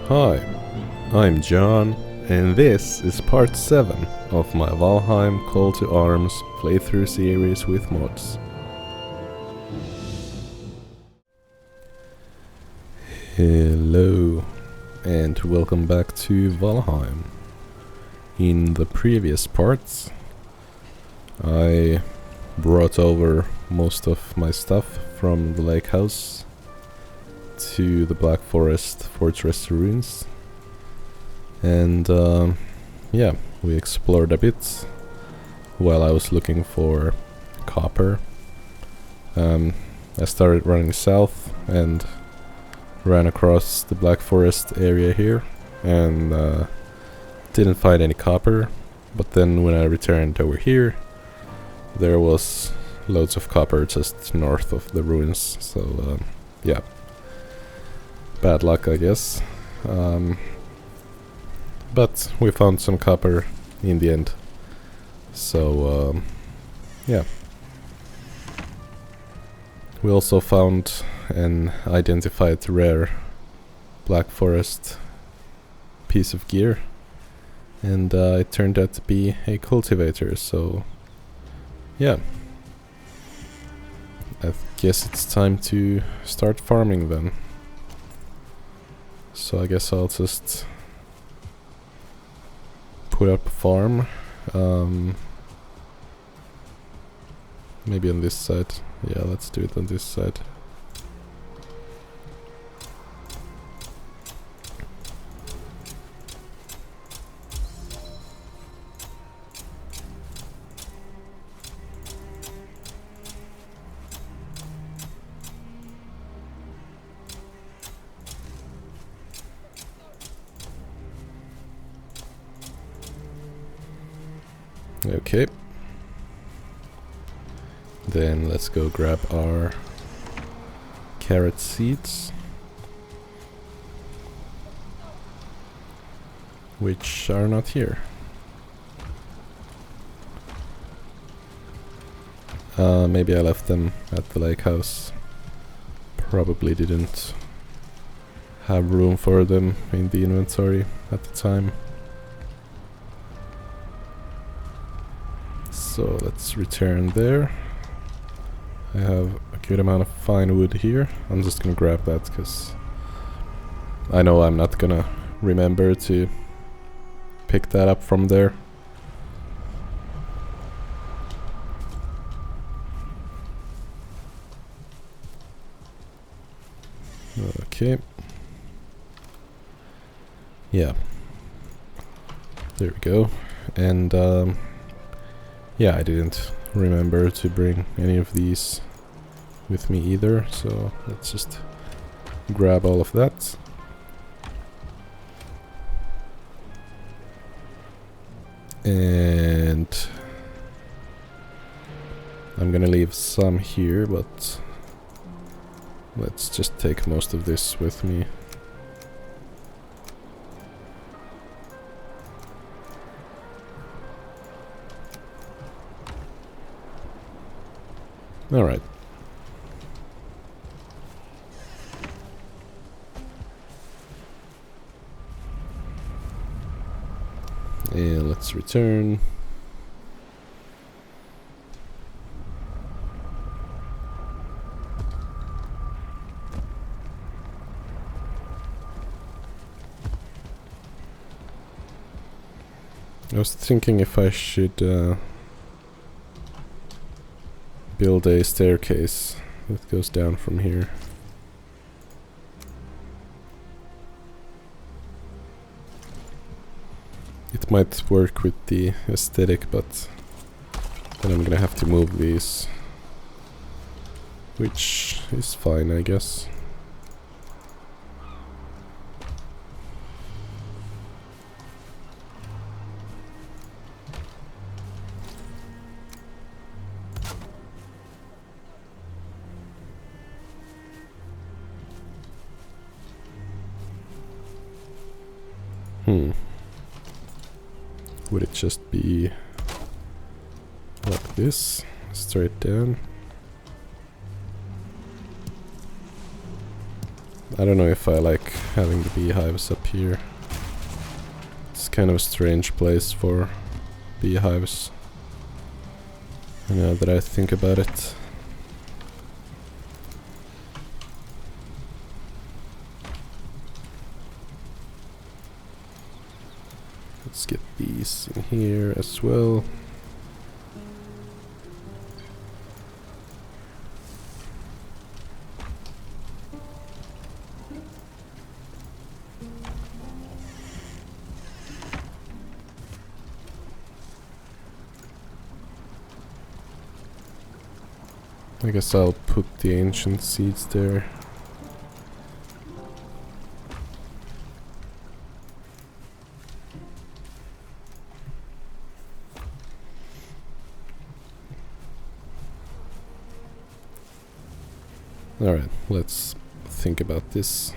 Hi, I'm John, and this is part 7 of my Valheim Call to Arms playthrough series with mods. Hello, and welcome back to Valheim. In the previous parts, I brought over most of my stuff from the lake house to the Black Forest Fortress ruins, and yeah, we explored a bit while I was looking for copper. I started running south and ran across the Black Forest area here and didn't find any copper, but then when I returned over here there was loads of copper just north of the ruins, so yeah, bad luck I guess. But we found some copper in the end, so yeah. We also found an identified rare Black Forest piece of gear, and it turned out to be a cultivator, so yeah. I guess it's time to start farming then. So I guess I'll just put up a farm, maybe on this side. Yeah, let's do it on this side. Okay. Then let's go grab our carrot seeds, which are not here. Maybe I left them at the lake house. Probably didn't have room for them in the inventory at the time. So let's return there. I have a good amount of fine wood here. I'm just gonna grab that because I know I'm not gonna remember to pick that up from there. Okay. Yeah. There we go. And yeah, I didn't remember to bring any of these with me either, so let's just grab all of that. And I'm gonna leave some here, but let's just take most of this with me. Alright. And let's return. I was thinking if I should build a staircase that goes down from here. It might work with the aesthetic, but then I'm gonna have to move these, which is fine, I guess. Would it just be like this, straight down? I don't know if I like having the beehives up here. It's kind of a strange place for beehives. Now that I think about it. Let's get these in here as well. I guess I'll put the ancient seeds there. Alright, let's think about this.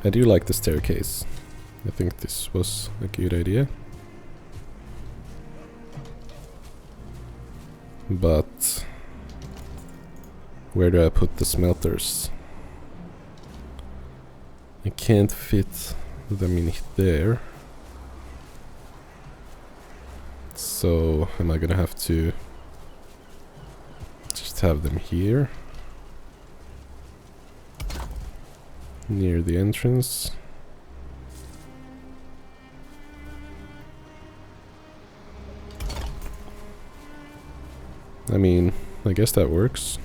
I do like the staircase. I think this was a good idea. But where do I put the smelters? I can't fit them in there. So am I gonna have to just have them here near the entrance? I mean, I guess that works.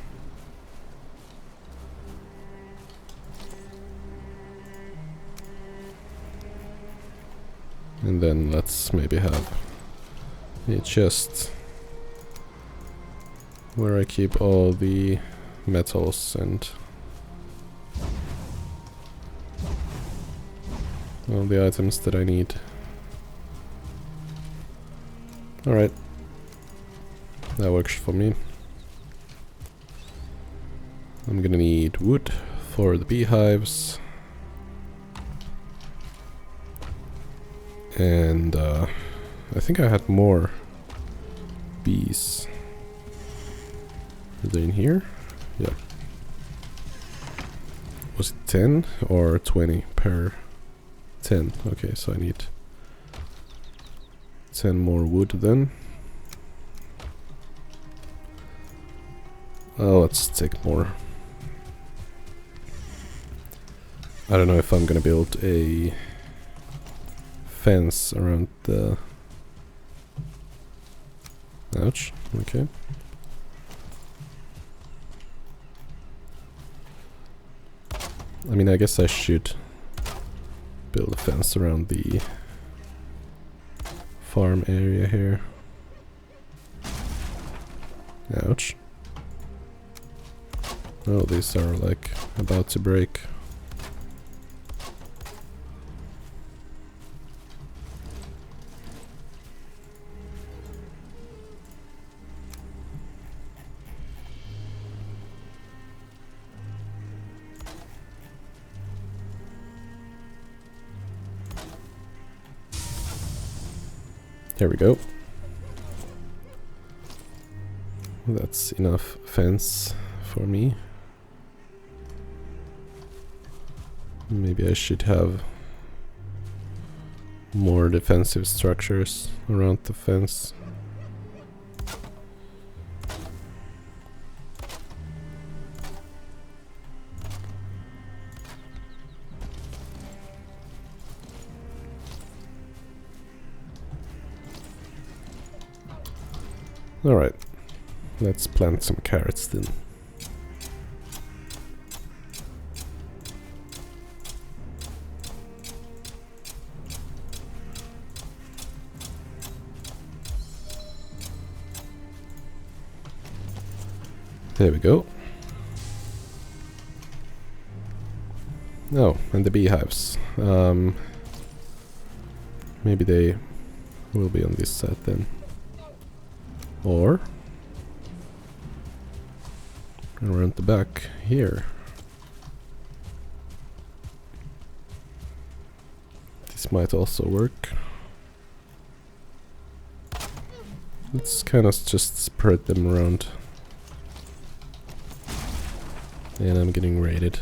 And then let's maybe have a chest where I keep all the metals and all the items that I need. Alright. That works for me. I'm gonna need wood for the beehives. And I think I had more bees. Are they in here? Yeah. Was it 10 or 20 per 10? Okay, so I need 10 more wood then. Oh, let's take more. I don't know if I'm gonna build a fence around the... Ouch, okay. I mean, I guess I should build a fence around the farm area here. Ouch. Oh, these are like about to break. There we go. That's enough fence for me. Maybe I should have more defensive structures around the fence. Alright, let's plant some carrots then. There we go. Oh, and the beehives. Maybe they will be on this side then. Or around the back here. This might also work. Let's kind of just spread them around. And I'm getting raided.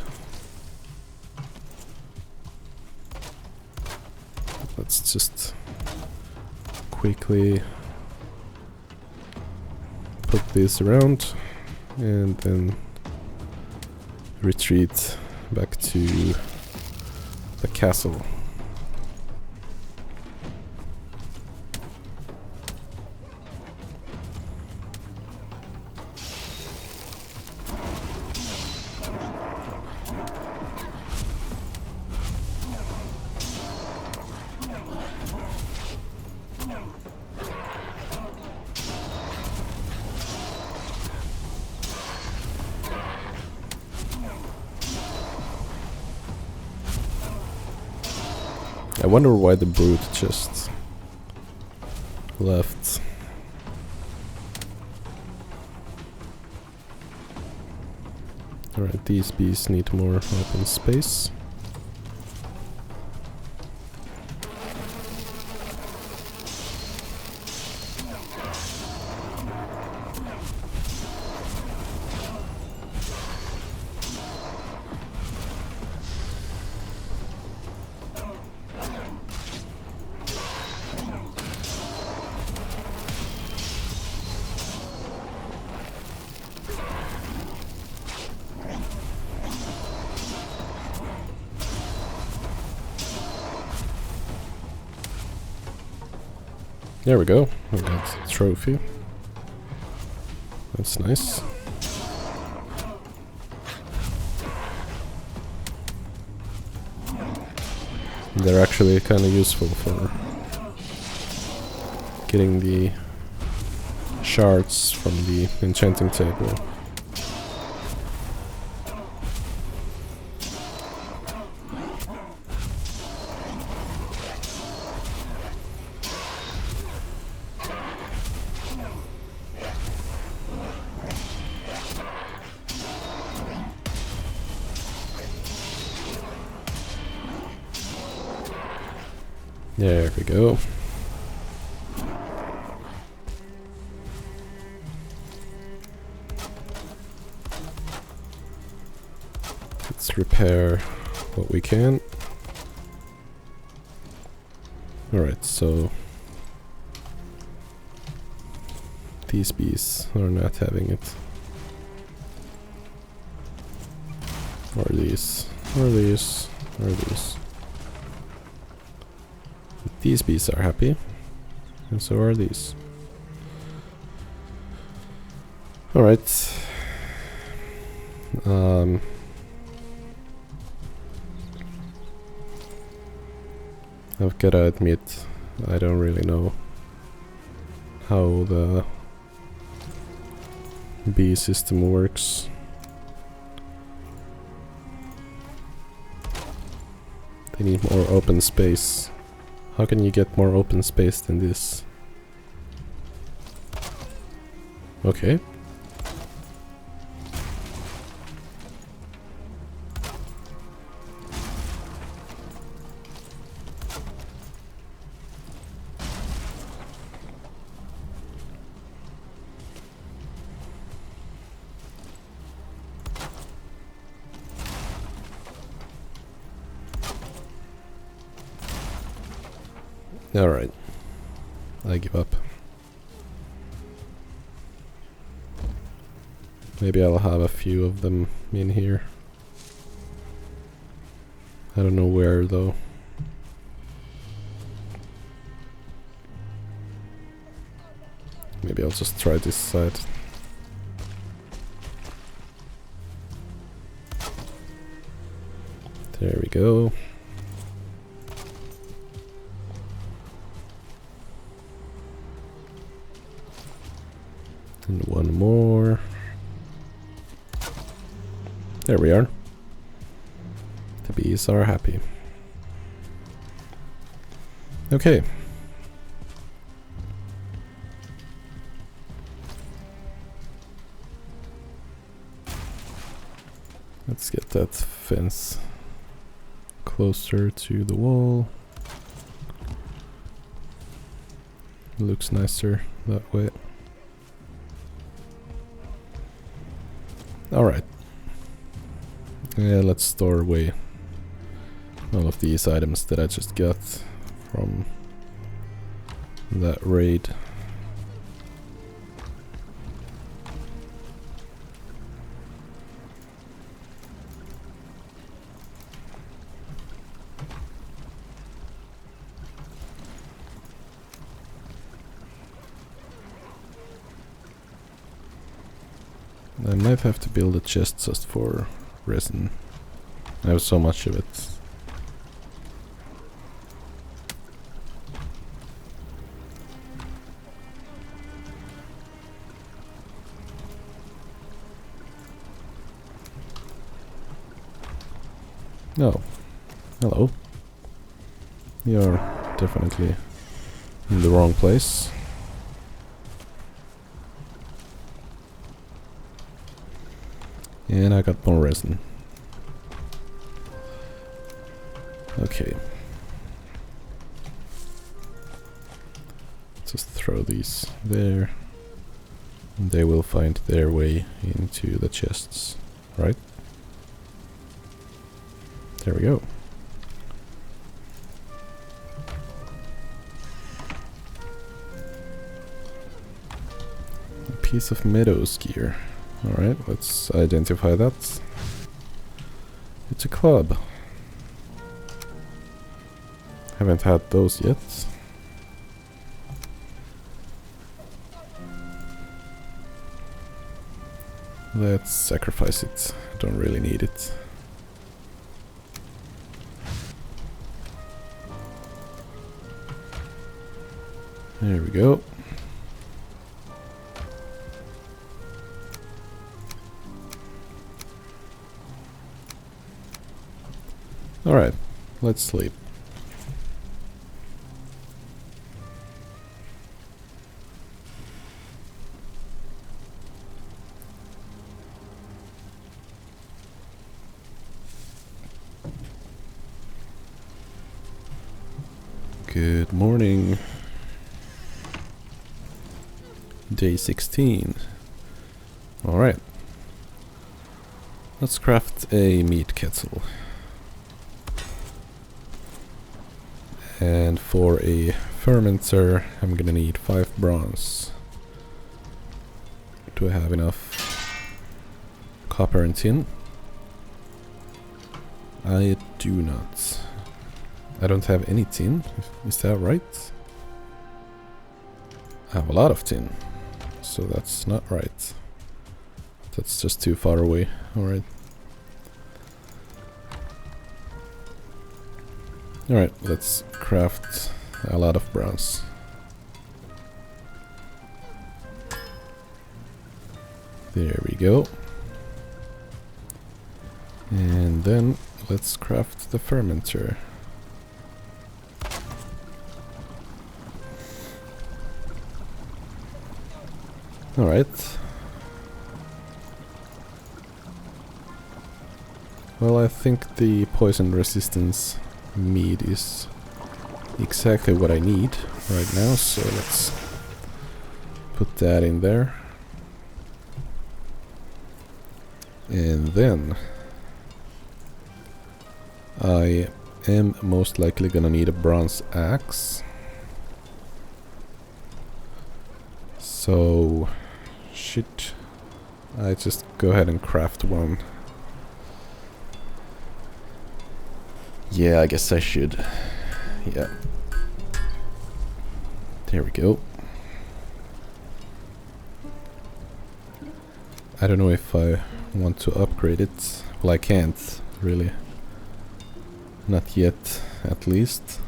Let's just quickly put this around and then retreat back to the castle. I wonder why the brute just left. Alright, these bees need more open space. There we go, I got a trophy. That's nice. They're actually kind of useful for getting the shards from the enchanting table. There we go. Let's repair what we can. Alright, so these bees are not having it. Or these, or these, or these. These bees are happy, and so are these. Alright. I've gotta admit, I don't really know how the bee system works. They need more open space. How can you get more open space than this? Okay. Alright, I give up. Maybe I'll have a few of them in here. I don't know where though. Maybe I'll just try this side. There we go. And one more. There we are. The bees are happy. Okay. Let's get that fence closer to the wall. Looks nicer that way. Alright. Yeah, let's store away all of these items that I just got from that raid. I might have to build a chest just for resin. I have so much of it. Oh, hello. You're definitely in the wrong place. And I got more resin. Okay. Just throw these there. And they will find their way into the chests, right? There we go. A piece of meadows gear. Alright, let's identify that. It's a club. Haven't had those yet. Let's sacrifice it. Don't really need it. There we go. Alright, let's sleep. Good morning. Day 16. Alright. Let's craft a meat kettle. And for a fermenter, I'm gonna need 5 bronze. Do I have enough copper and tin? I do not. I don't have any tin, is that right? I have a lot of tin, so that's not right. That's just too far away, alright. Alright, let's craft a lot of bronze. There we go. And then let's craft the fermenter. Alright. Well, I think the poison resistance meat is exactly what I need right now, so let's put that in there. And then I am most likely gonna need a bronze axe. So shit, I just go ahead and craft one. Yeah, I guess I should. Yeah. There we go. I don't know if I want to upgrade it. Well, I can't, really. Not yet, at least.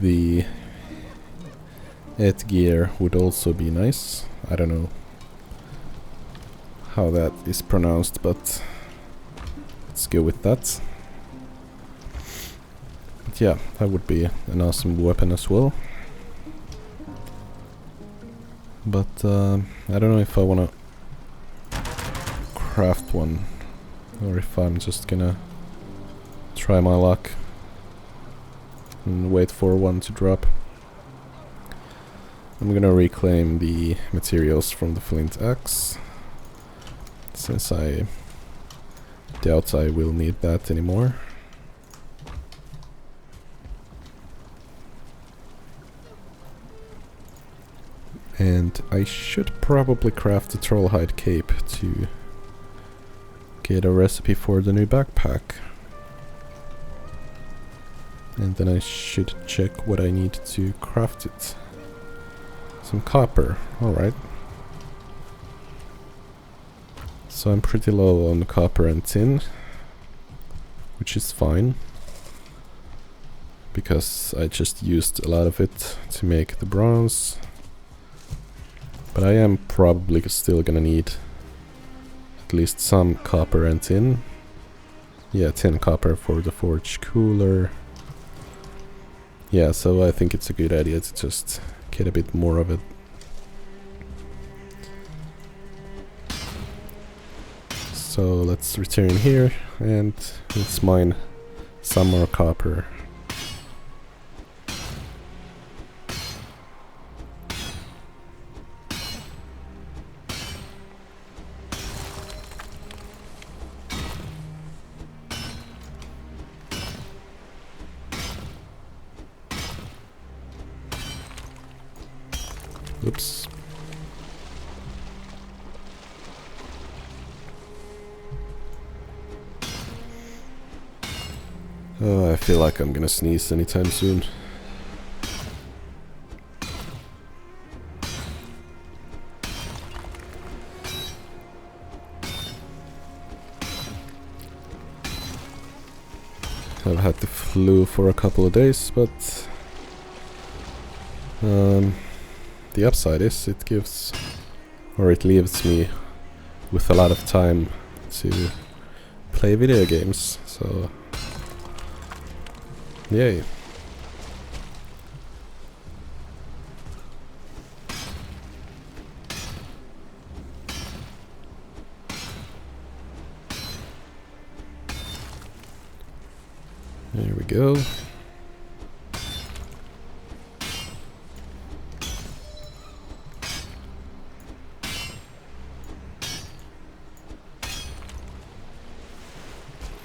The gear would also be nice. I don't know how that is pronounced, but let's go with that. But yeah, that would be an awesome weapon as well. But I don't know if I wanna craft one or if I'm just gonna try my luck and wait for one to drop. I'm gonna reclaim the materials from the flint axe. since I doubt I will need that anymore. And I should probably craft a trollhide cape to get a recipe for the new backpack. And then I should check what I need to craft it. Some copper, alright. So I'm pretty low on copper and tin, which is fine, because I just used a lot of it to make the bronze. But I am probably still gonna need at least some copper and tin. Yeah, tin copper for the forge cooler. Yeah, so I think it's a good idea to just get a bit more of it. So let's return here and let's mine some more copper. Oops. Oh, I feel like I'm gonna sneeze anytime soon. I've had the flu for a couple of days, but the upside is it gives, or it leaves me with a lot of time to play video games, so yay. There we go.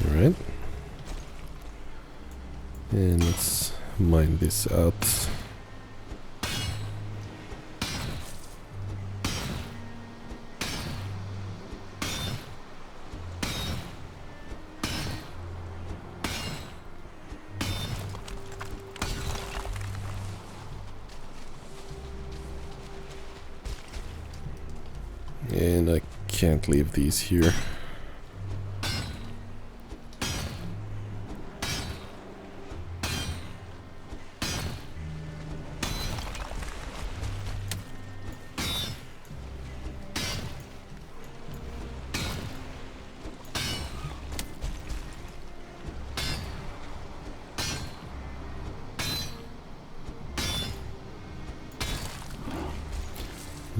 Alright. And let's mine this out. And I can't leave these here.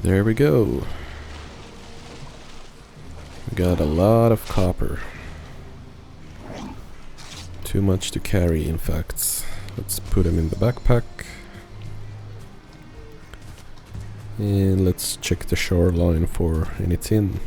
There we go. We got a lot of copper. Too much to carry, in fact. Let's put them in the backpack. And let's check the shoreline for any tin.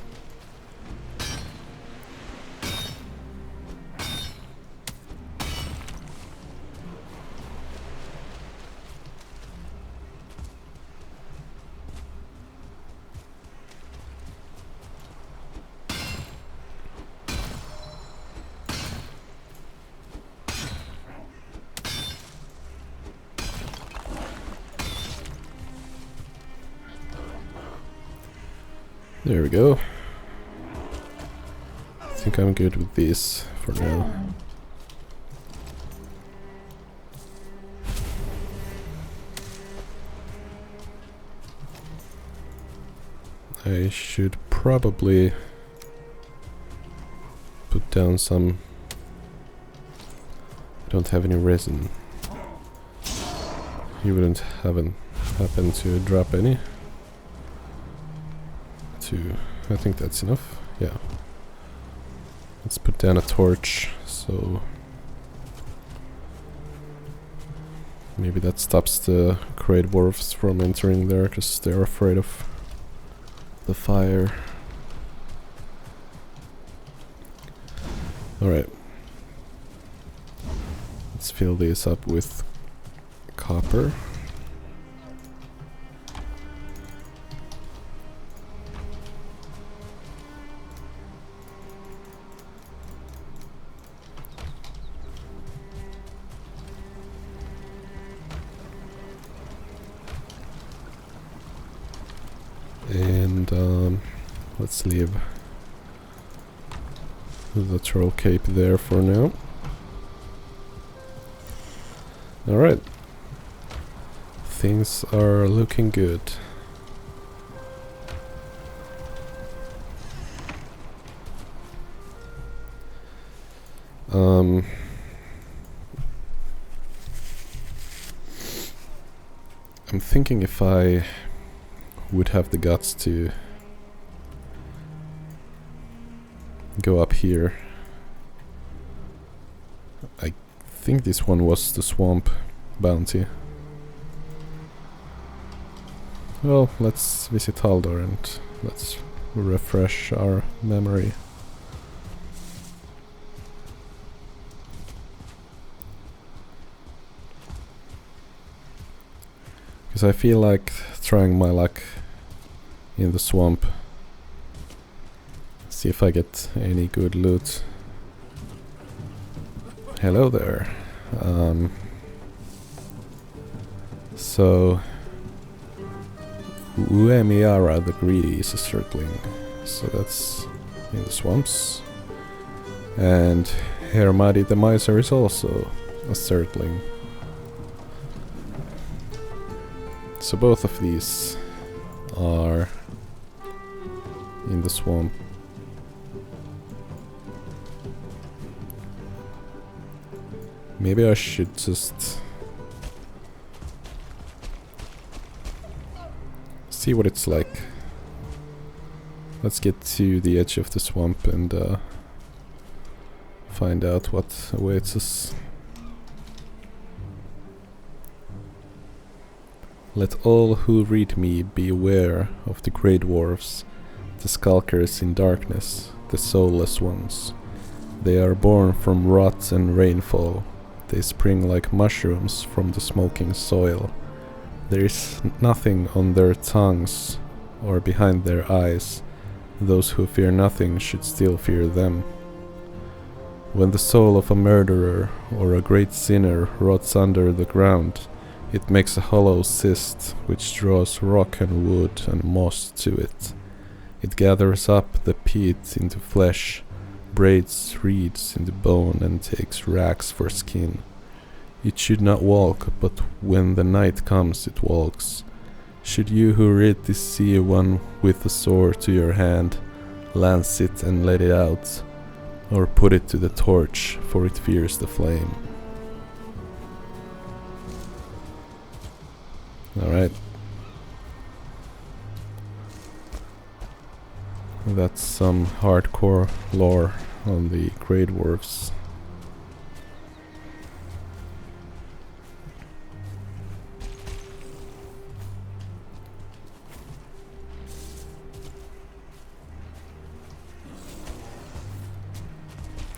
There we go. I think I'm good with these for now. I should probably put down some. I don't have any resin. You wouldn't happen to drop any. I think that's enough. Yeah. Let's put down a torch, so maybe that stops the crate dwarfs from entering there because they're afraid of the fire. Alright. Let's fill these up with copper. And let's leave the troll cape there for now. Alright. Things are looking good. I'm thinking if I would have the guts to go up here. I think this one was the swamp bounty. Well, let's visit Haldor and let's refresh our memory. Because I feel like trying my luck in the swamp. See if I get any good loot. Hello there. So Uemiara the Greedy is a Surtling, so that's in the swamps. And Hermadi the Miser is also a Surtling. So both of these are in the swamp. Maybe I should just see what it's like. Let's get to the edge of the swamp and find out what awaits us. Let all who read me be aware of the Grey Dwarfs, the skulkers in darkness, the soulless ones. They are born from rot and rainfall. They spring like mushrooms from the smoking soil. There is nothing on their tongues or behind their eyes. Those who fear nothing should still fear them. When the soul of a murderer or a great sinner rots under the ground, it makes a hollow cyst which draws rock and wood and moss to it. It gathers up the peat into flesh, braids reeds into bone and takes rags for skin. It should not walk, but when the night comes it walks. Should you who read this see one with a sword to your hand, lance it and let it out, or put it to the torch, for it fears the flame. Alright. That's some hardcore lore on the Grey Dwarfs.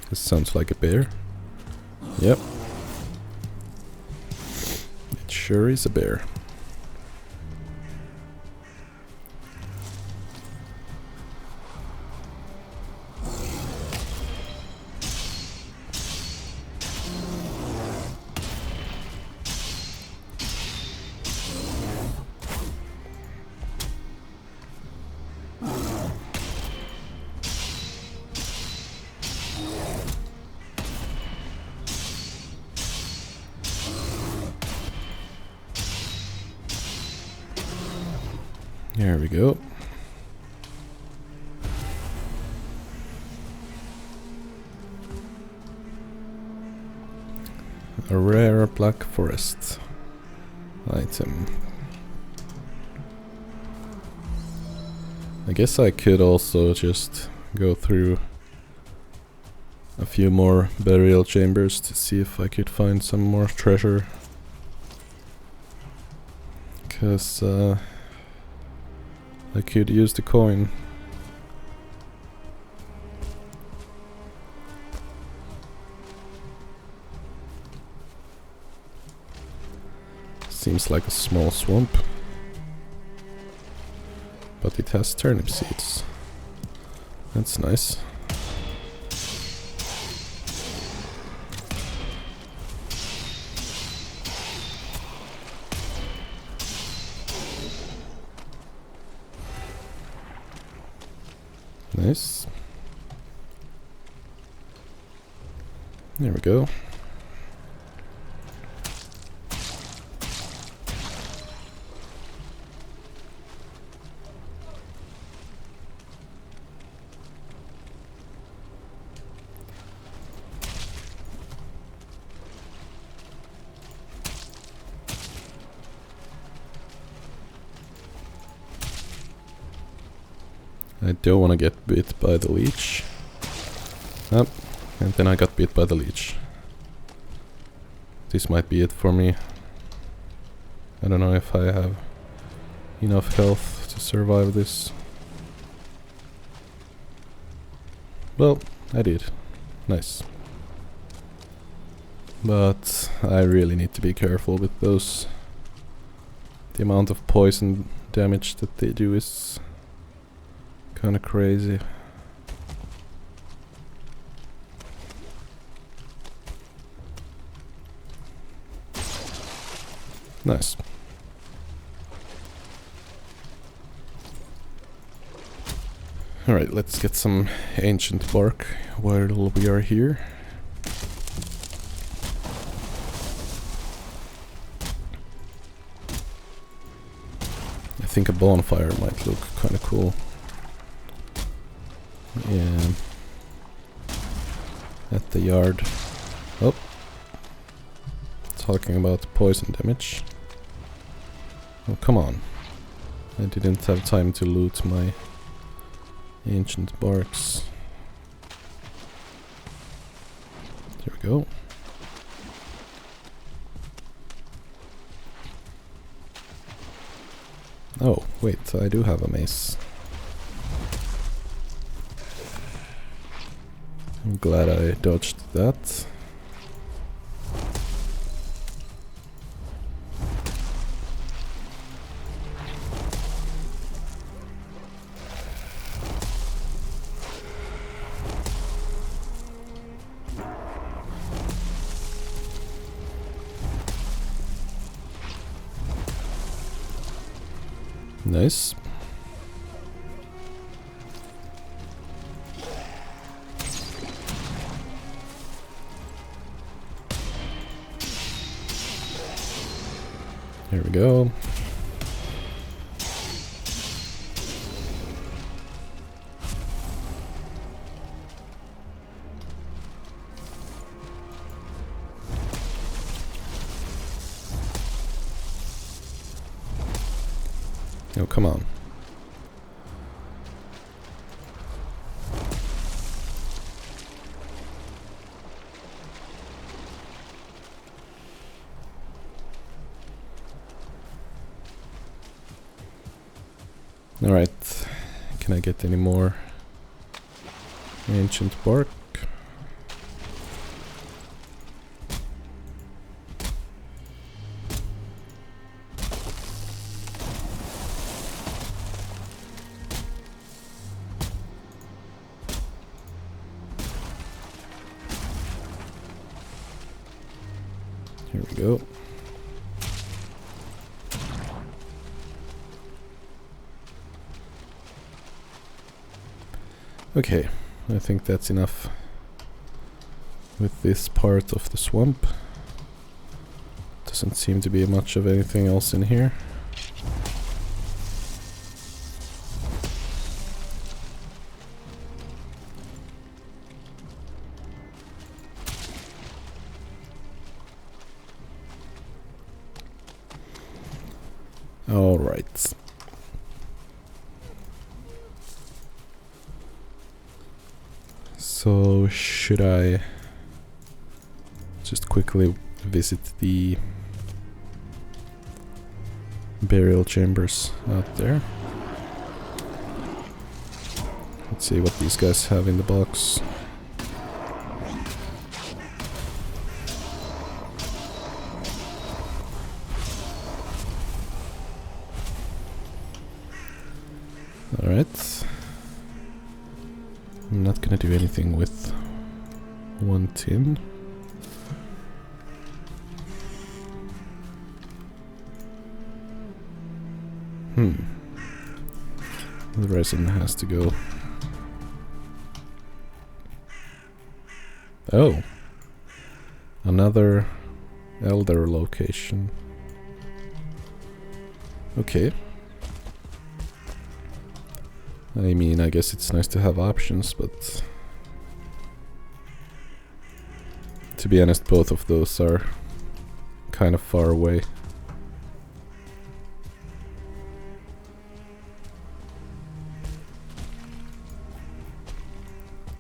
This sounds like a bear. Yep. It sure is a bear. There we go. A rare black forest item. I guess I could also just go through a few more burial chambers to see if I could find some more treasure. 'Cause I could use the coin. Seems like a small swamp. But it has turnip seeds. That's nice. Nice. There we go. I don't want to get bit by the leech. Oh, and then I got bit by the leech. This might be it for me. I don't know if I have enough health to survive this. Well, I did. Nice. But I really need to be careful with those. The amount of poison damage that they do is kind of crazy. Nice. Alright, let's get some ancient bark while we are here. I think a bonfire might look kind of cool. Yeah. At the yard. Oh. Talking about poison damage. Oh, come on. I didn't have time to loot my ancient barks. There we go. Oh, wait, I do have a mace. I'm glad I dodged that. Nice. Here we go. Oh, come on. Alright, can I get any more ancient bark? Here we go. Okay, I think that's enough with this part of the swamp. Doesn't seem to be much of anything else in here. All right. So should I just quickly visit the burial chambers out there? Let's see what these guys have in the box. Alright. I'm not gonna do anything with one tin. The resin has to go. Oh! Another elder location. Okay. I mean, I guess it's nice to have options, but to be honest, both of those are kind of far away.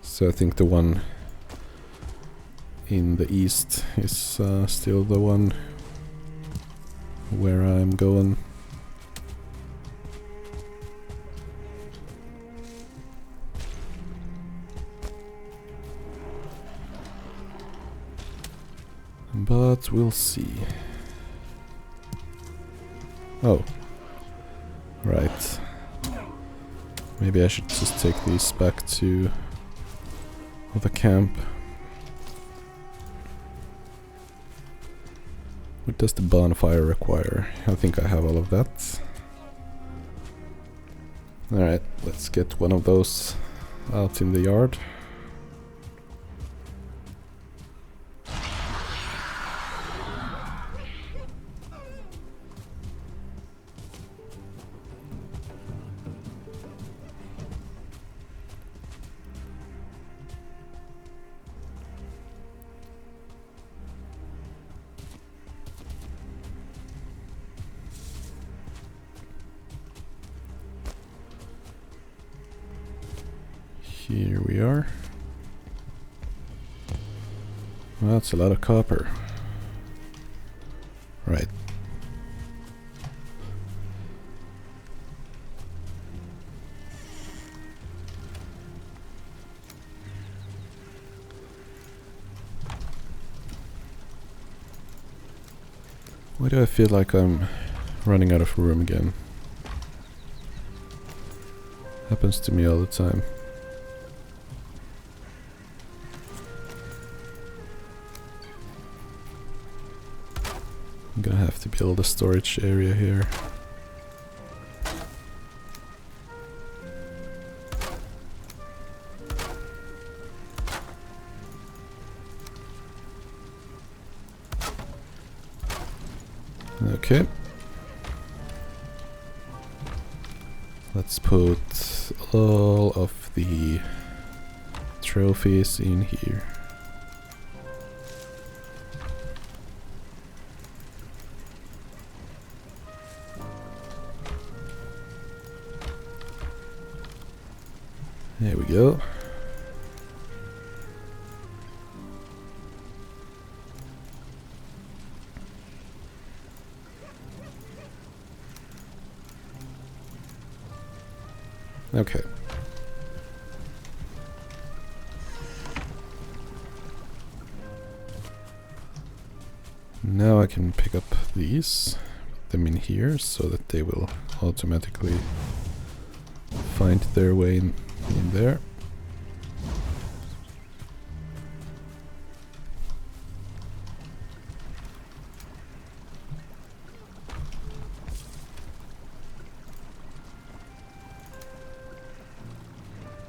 So I think the one in the east is still the one where I'm going. But we'll see. Oh. Right. Maybe I should just take these back to the camp. What does the bonfire require? I think I have all of that. Alright, let's get one of those out in the yard. Here we are. Well, that's a lot of copper. Right. Why do I feel like I'm running out of room again? Happens to me all the time. I'm gonna have to build a storage area here. Okay. Let's put all of the trophies in here. There we go. Okay. Now I can pick up these, put them in here so that they will automatically find their way in there.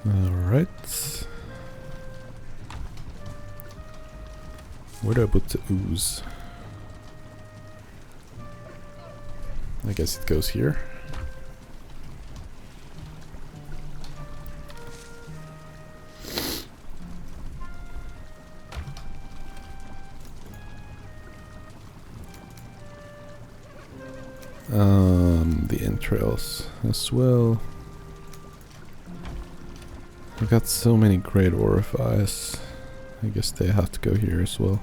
Alright. Where do I put the ooze? I guess it goes here. The entrails as well. I got so many great orifices. I guess they have to go here as well.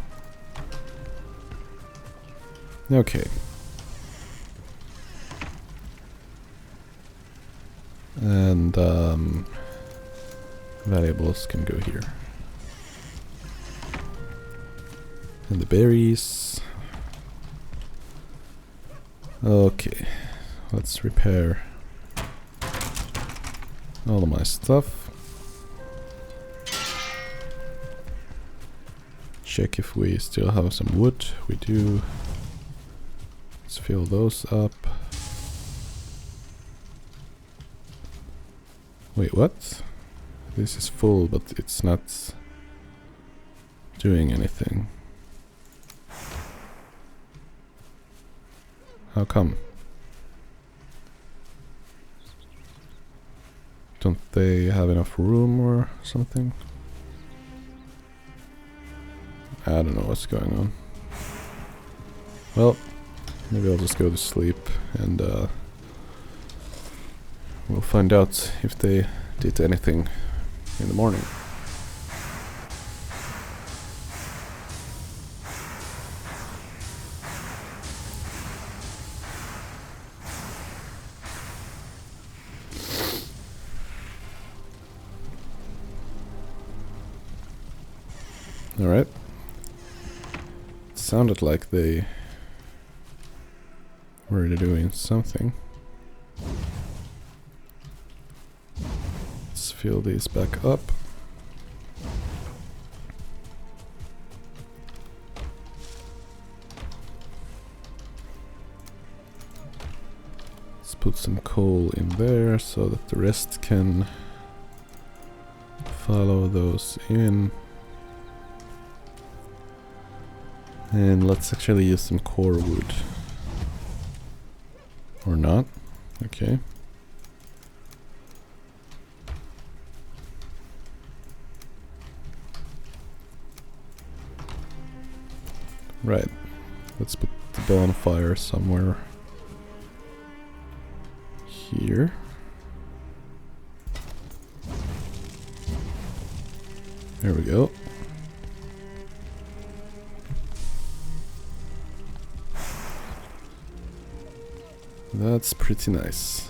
Okay. And valuables can go here. And the berries. Okay, let's repair all of my stuff. Check if we still have some wood. We do. Let's fill those up. Wait, what? This is full, but it's not doing anything. How come? Don't they have enough room or something? I don't know what's going on. Well, maybe I'll just go to sleep and we'll find out if they did anything in the morning. Alright. Sounded like they were doing something. Let's fill these back up. Let's put some coal in there so that the rest can follow those in. And let's actually use some core wood. Or not. Okay. Right. Let's put the bonfire somewhere here. There we go. That's pretty nice.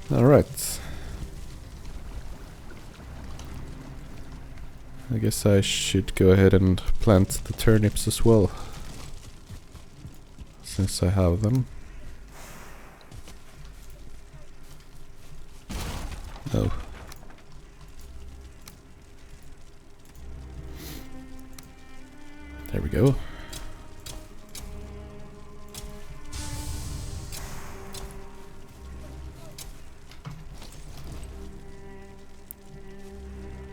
All right. I guess I should go ahead and plant the turnips as well, since I have them. Oh. There we go.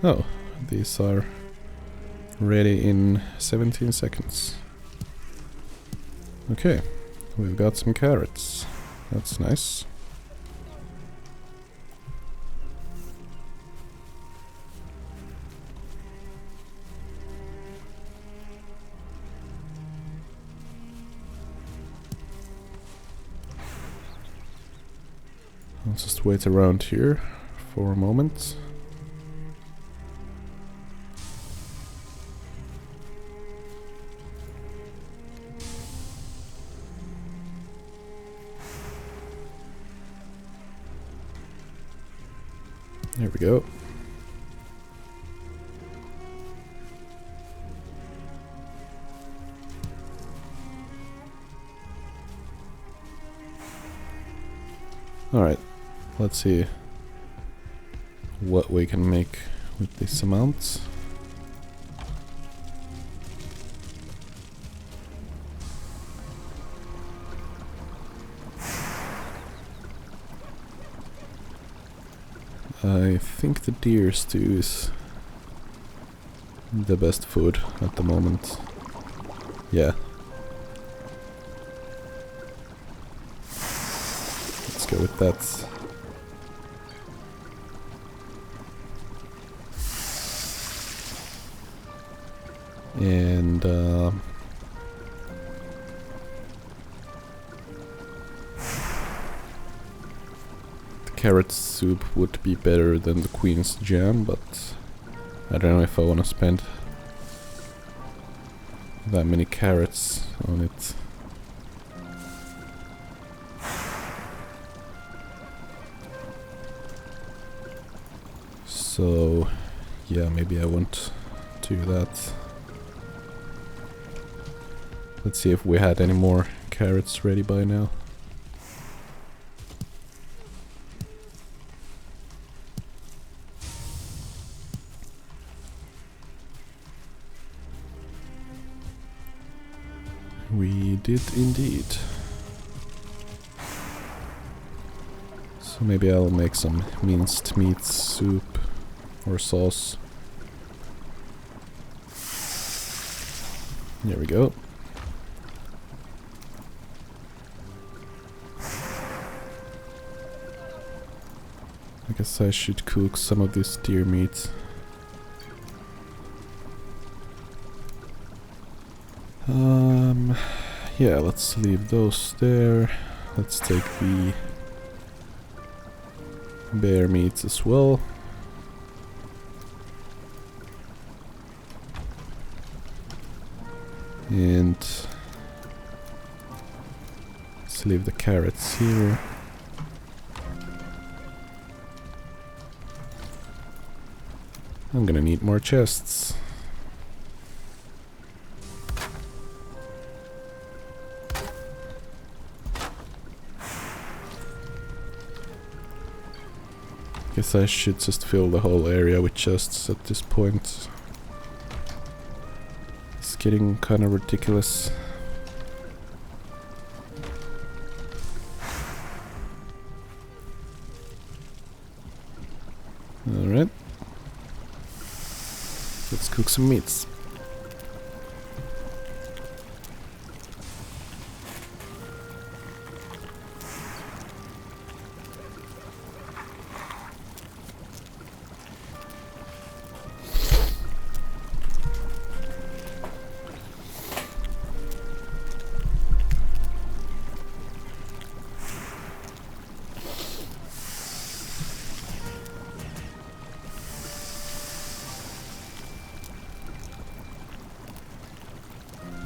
Oh, these are ready in 17 seconds. Okay, we've got some carrots. That's nice. I'll just wait around here for a moment. There we go. Alright, let's see what we can make with this amount. I think the deer stew is the best food at the moment. Yeah. Let's go with that. And the carrot soup would be better than the queen's jam, but I don't know if I want to spend that many carrots on it. So Yeah, maybe I won't do that. Let's see if we had any more carrots ready by now. We did indeed. So maybe I'll make some minced meat soup or sauce. There we go. I guess I should cook some of this deer meat. Yeah, let's leave those there. Let's take the bear meat as well. And let's leave the carrots here. I'm gonna need more chests. Guess I should just fill the whole area with chests at this point. It's getting kind of ridiculous. Alright. Let's cook some meats.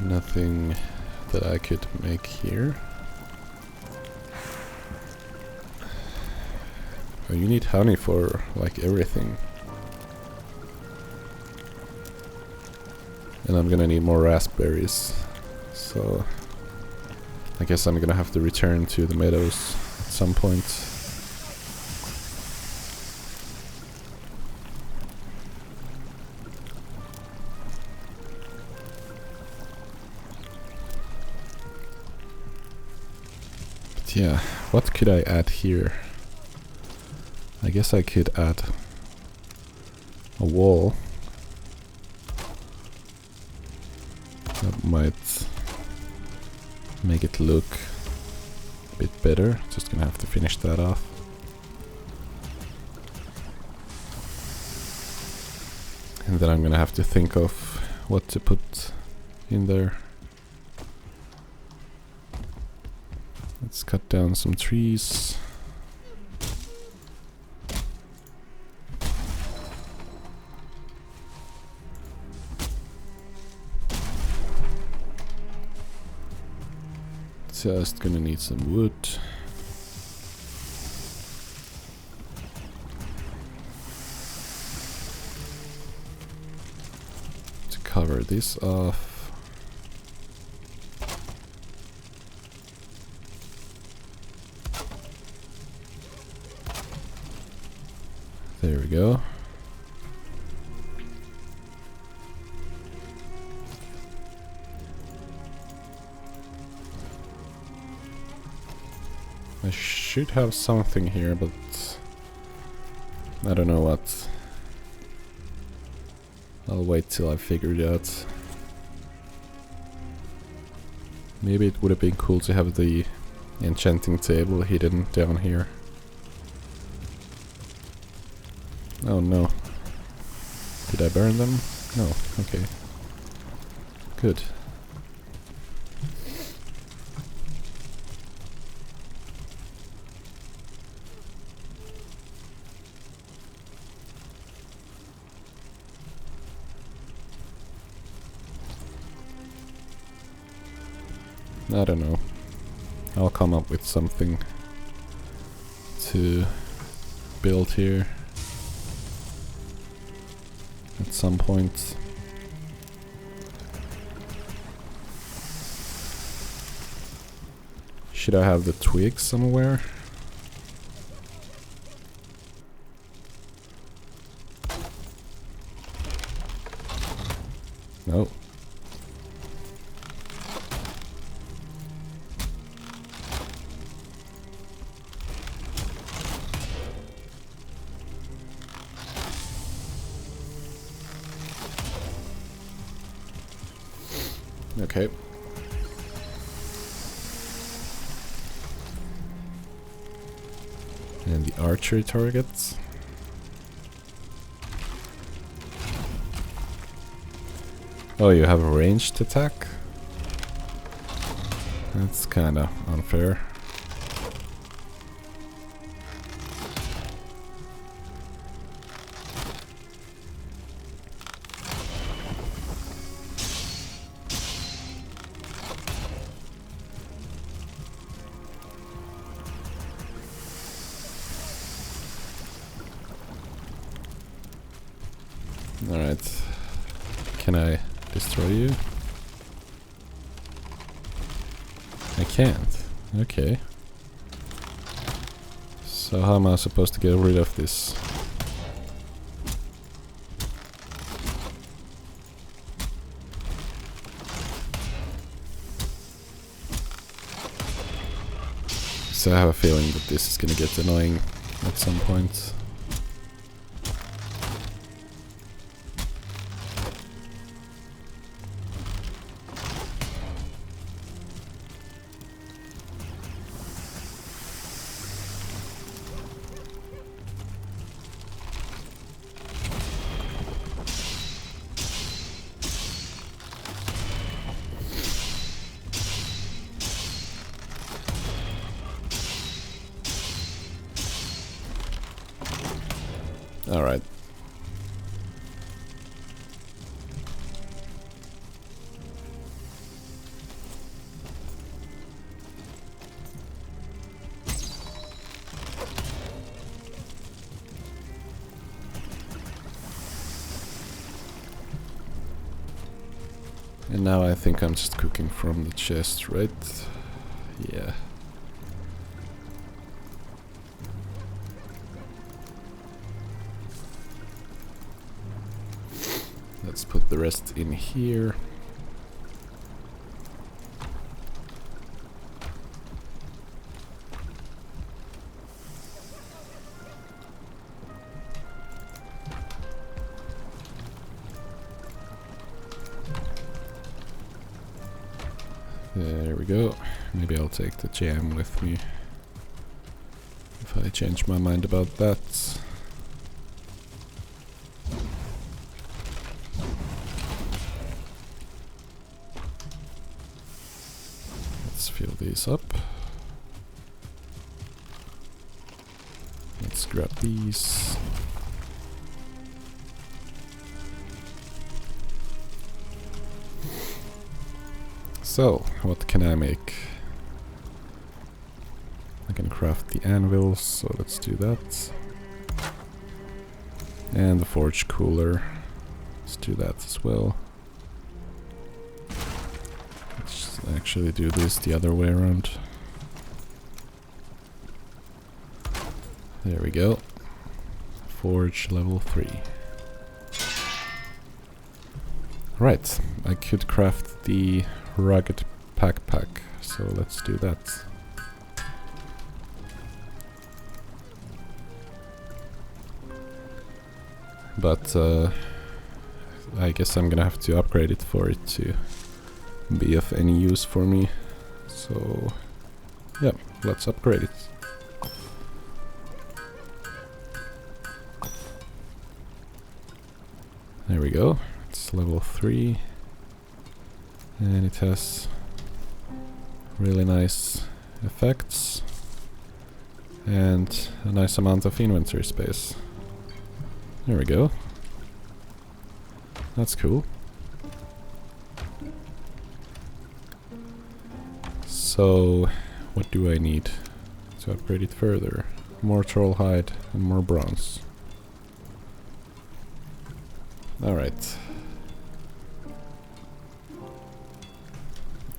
Nothing that I could make here. Oh, you need honey for like everything. And I'm gonna need more raspberries. So I guess I'm gonna have to return to the meadows at some point. Yeah, what could I add here? I guess I could add a wall. That might make it look a bit better. Just gonna have to finish that off. And then I'm gonna have to think of what to put in there. Let's cut down some trees. Just gonna need some wood. To cover this off. There we go. I should have something here, but I don't know what. I'll wait till I figure it out. Maybe it would have been cool to have the enchanting table hidden down here. Oh no. Did I burn them? No, okay. Good. I don't know. I'll come up with something to build here. at some point. Should I have the twigs somewhere? No. Okay. And the archery targets. Oh, you have a ranged attack? That's kinda unfair. Alright. Can I destroy you? I can't. Okay. So how am I supposed to get rid of this? So I have a feeling that this is gonna get annoying at some point. Alright. And now I think I'm just cooking from the chest, right? Yeah. Let's put the rest in here. There we go. Maybe I'll take the jam with me if I change my mind about that. Let's fill these up. Let's grab these. So, what can I make? I can craft the anvils, so let's do that. And the forge cooler. Let's do that as well. Let's actually do this the other way around. There we go. Forge level 3. Right, I could craft the rugged backpack, so let's do that. But I guess I'm gonna have to upgrade it for it to be of any use for me. So yeah, let's upgrade it. There we go. It's level 3. And it has really nice effects and a nice amount of inventory space. There we go. That's cool. So, what do I need to upgrade it further? More troll hide and more bronze. Alright.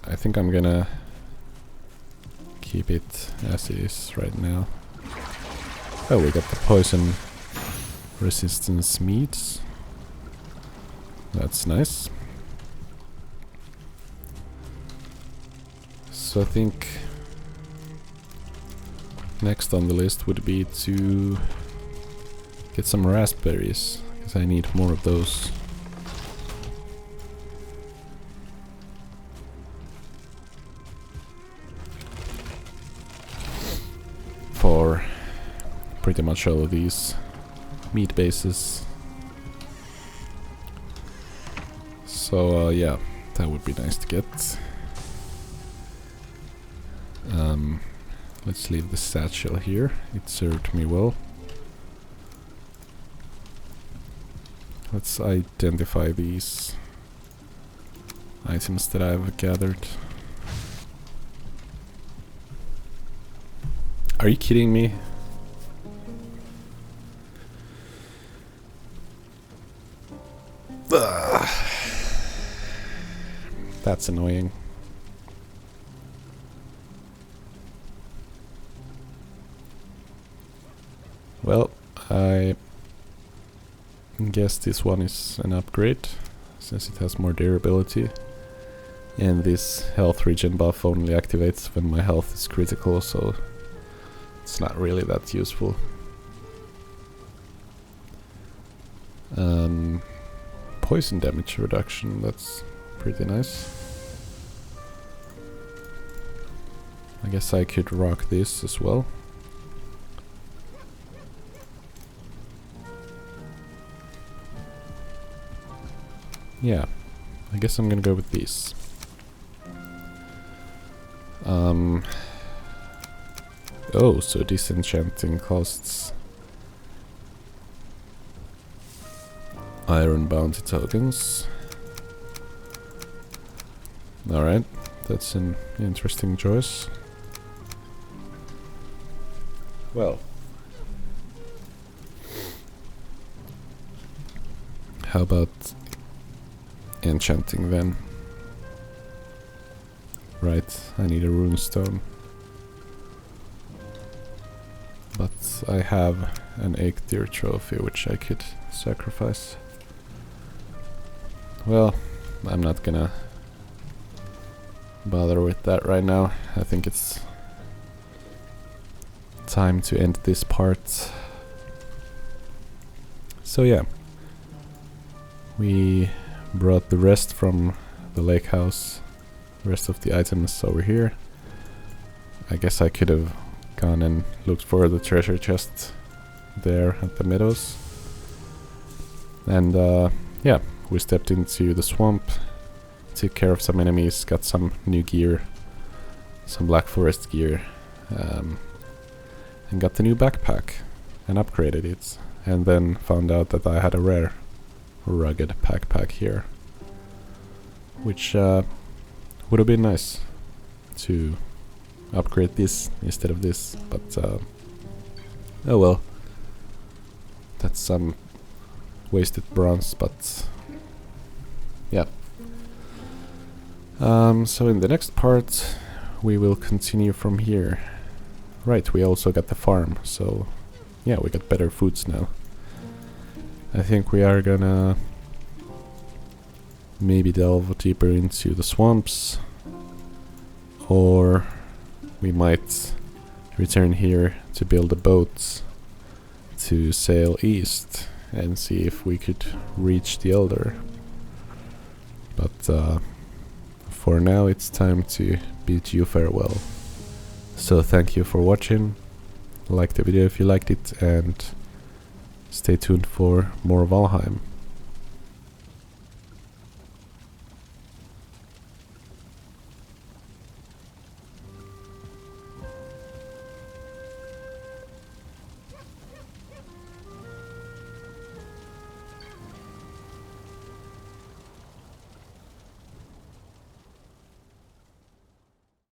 I think I'm gonna keep it as is right now. Oh, we got the poison resistance meats. That's nice. So I think next on the list would be to get some raspberries, because I need more of those. For pretty much all of these meat bases. So yeah, that would be nice to get. Let's leave the satchel here, it served me well. Let's identify these items that I've gathered. Are you kidding me? Ugh. That's annoying. Well, I guess this one is an upgrade, since it has more durability. And this health regen buff only activates when my health is critical, so it's not really that useful. Poison damage reduction, that's pretty nice. I guess I could rock this as well. Yeah, I guess I'm gonna go with these. Oh, so disenchanting costs iron bounty tokens. Alright, that's an interesting choice. Well, how about enchanting then? Right, I need a runestone. But I have an Eikthyr trophy which I could sacrifice. Well, I'm not gonna bother with that right now. I think it's time to end this part. So yeah, we brought the rest from the lake house, the rest of the items over here. I guess I could have gone and looked for the treasure chest there at the meadows. And yeah, we stepped into the swamp, took care of some enemies, got some new gear, some Black Forest gear, and got the new backpack and upgraded it, and then found out that I had a rare rugged backpack here, which would have been nice to upgrade this instead of this, but oh well, that's some wasted bronze, but yeah. So in the next part we will continue from here. Right, we also got the farm, so yeah, we got better foods now. I think we are gonna maybe delve deeper into the swamps, or we might return here to build a boat to sail east and see if we could reach the Elder. But for now it's time to bid you farewell. So thank you for watching, like the video if you liked it, and stay tuned for more Valheim.